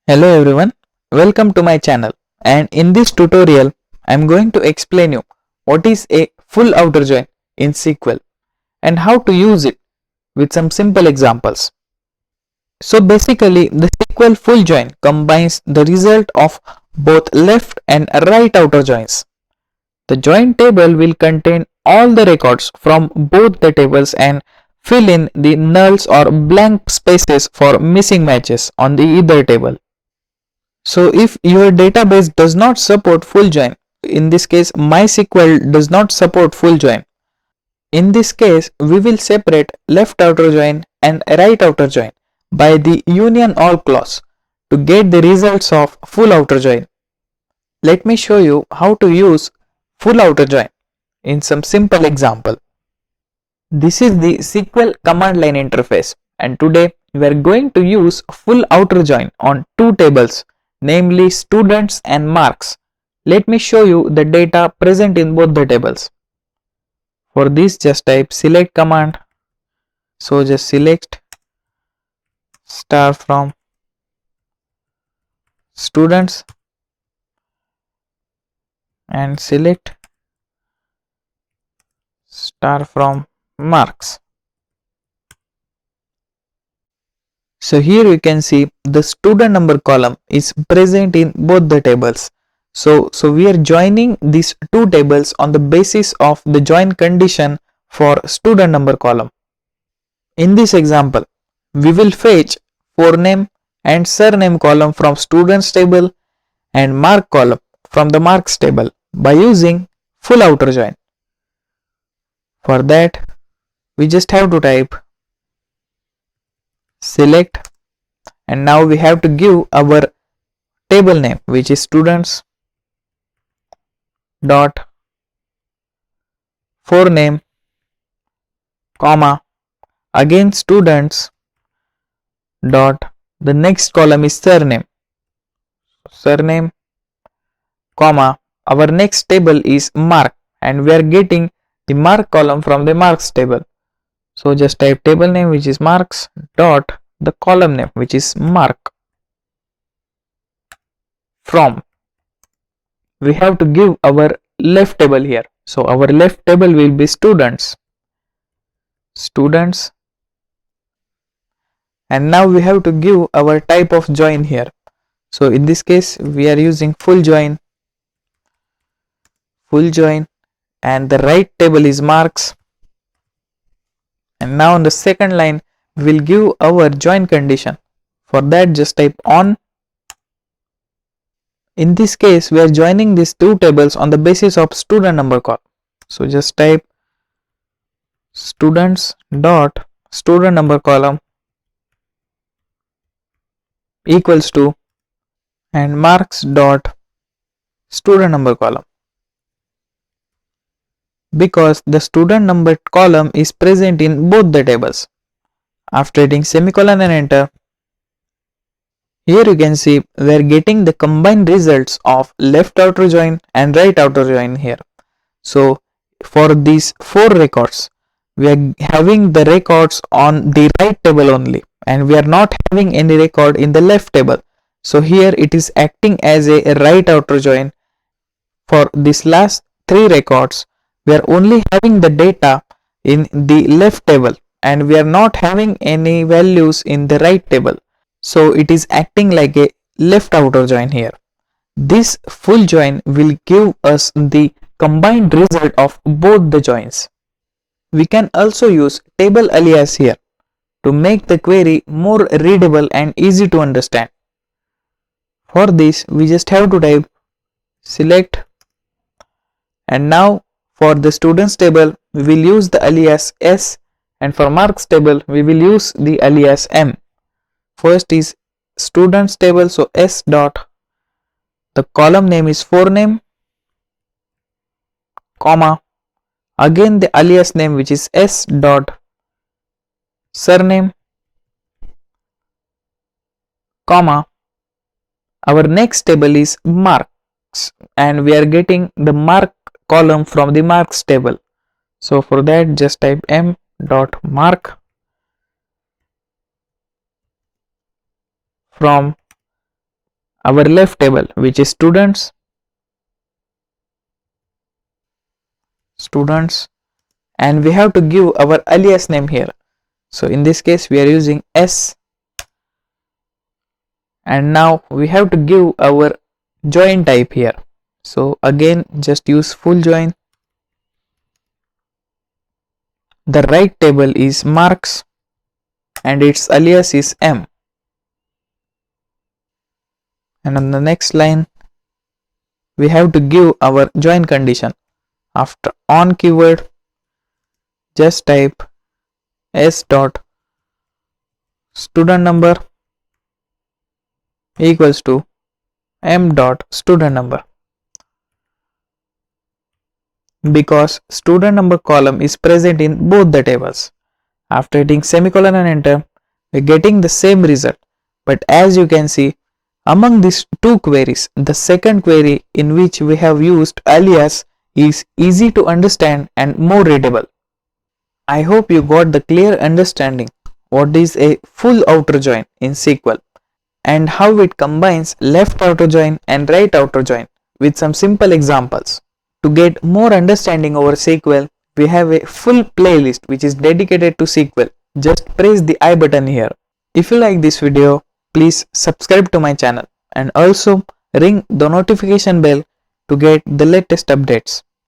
Hello everyone, welcome to my channel, and in this tutorial I am going to explain you what is a full outer join in SQL and how to use it with some simple examples. So basically the SQL full join combines the result of both left and right outer joins. The join table will contain all the records from both the tables and fill in the nulls or blank spaces for missing matches on the either table. So if your database does not support full join, in this case MySQL does not support full join. In this case, we will separate left outer join and right outer join by the union all clause to get the results of full outer join. Let me show you how to use full outer join in some simple example. This is the SQL command line interface, and today we are going to use full outer join on two tables, namely students and marks. Let me show you the data present in both the tables. For this, just type select command. So just select star from students and select star from marks. So here you can see the student number column is present in both the tables. So we are joining these two tables on the basis of the join condition for student number column. In this example, we will fetch forename and surname column from students table and mark column from the marks table by using full outer join. For that, we just have to type select, and now we have to give our table name, which is students dot forename comma again students dot the next column is surname comma our next table is mark, and we are getting the mark column from the marks table. So just type table name, which is marks, dot the column name, which is mark. From, we have to give our left table here. So our left table will be students, and now we have to give our type of join here. So in this case we are using full join, and the right table is marks. And now on the second line we will give our join condition. For that, just type on. In this case we are joining these two tables on the basis of student number column. So just type students dot student number column equals to and marks dot student number column, because the student number column is present in both the tables. After hitting semicolon and enter, here you can see we are getting the combined results of left outer join and right outer join here. So for these four records, we are having the records on the right table only, and we are not having any record in the left table. So here it is acting as a right outer join. For these last three records, we are only having the data in the left table, and we are not having any values in the right table. So it is acting like a left outer join here. This full join will give us the combined result of both the joins. We can also use table alias here to make the query more readable and easy to understand. For this, we just have to type select, and now for the students table we will use the alias s, and for marks table we will use the alias m. First is students table, so s dot the column name is forename comma again the alias name, which is s dot surname comma our next table is marks, and we are getting the mark column from the marks table. So for that, just type m dot mark from our left table, which is students, and we have to give our alias name here. So in this case we are using S, and now we have to give our join type here. So again just use full join. The right table is marks and its alias is M. And on the next line we have to give our join condition. After on keyword, just type s dot student number equals to m dot student number, because student number column is present in both the tables. After hitting semicolon and enter, we are getting the same result. But as you can see, among these two queries, the second query in which we have used alias is easy to understand and more readable. I hope you got the clear understanding what is a full outer join in SQL and how it combines left outer join and right outer join with some simple examples. To get more understanding over SQL, we have a full playlist which is dedicated to SQL. Just press the I button here. If you like this video, please subscribe to my channel and also ring the notification bell to get the latest updates.